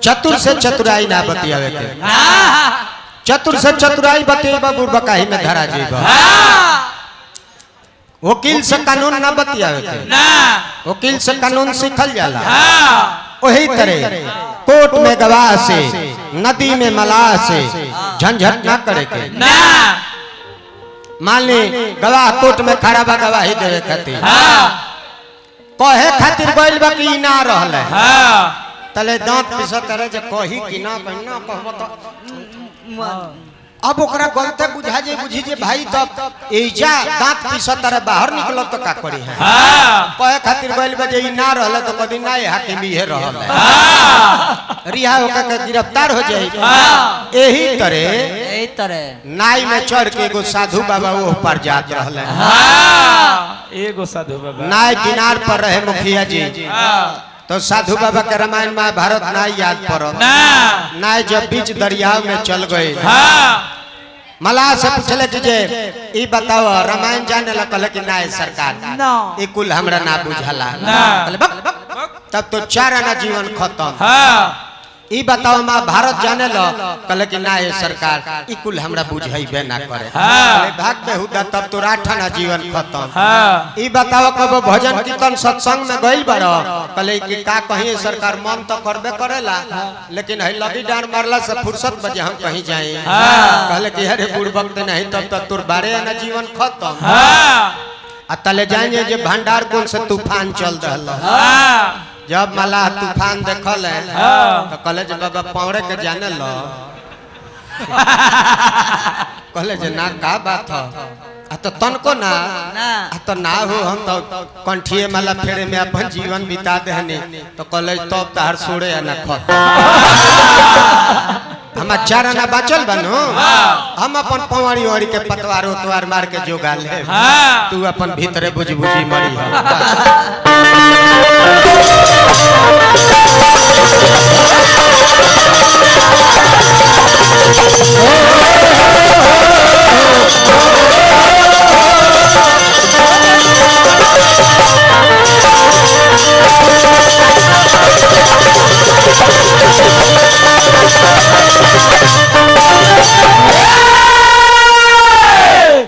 चतुर से चतुराई ना बतियावे के चतुर से चतुराई बतियाबा बुढ़बा काहे में धरा जेबा वकील से कानून ना बतियावे के वकील से कानून सीखल जाला वही तरह कोर्ट में गवाह से नदी में मलाह से झंझट ना करे के मान ली गवाह कोर्ट में खड़ा बा गवाही देवे खातिर कहे खातिर गइल बा कि ना रहले तले दांत पिसत रहे जे कही कि ना कहबो त अब ओकरा गलते बुझा जे बुझी जे भाई तब एजा दांत पिसत रहे बाहर निकलो तो का करी है कहे खातिर गइल बा जे ना रहले तो कभी ना हाकिम ही रहले रिहा होकर के गिरफ्तार हो जाई यही तरह नाई में चढ़ के एगो साधु बाबा वो पर जात रहले एगो साधु बाबा नाई किनार पर रहे मुखिया जी तो साधु बाबा के रामायण महाभारत ना याद पड़ो ना जब बीच दरिया में चल गए मलाह से पूछले कि जे ई बताओ रामायण जाने ला कहले कि ना सरकार ई कुल हमरा ना बुझाला तब तो 4 आना जीवन खत्म ई बताओ महाभारत जाने लो कहले कि ना सरकार ई कुल हमरा बुझाइबे ना करे भाग बेहुदा तब तो 8 आना जीवन खत्म ई बताओ कब भजन कीर्तन सत्संग में गइल बारो कहले कि का कहीं सरकार मन तो करबे करेला लेकिन है लगी डांड मारला से फुर्सत बजे हम कहीं जाए कहले कि अरे बूढ़ वक्त नहीं तब तो तोर 12 आना जीवन खत्म आ तले जाने जे भंडार कौन से तूफान चल रहल जब मलाह तूफान देखल है तो कहले जे बाबा पौड़े के जाने लो कहले जे ना का बात है आ तो तनको ना आ तो ना हो हम तो कंठिए माला फेरे में अपन जीवन बिता देहनी तो कहले तब तार सोड़े ना खत हम 4 आना बचल बनो हम अपन पवाड़ी ओड़ी के पतवार उतवार मार के जोगा ले तू अपन भीतरे बुझी बुझी मरी हो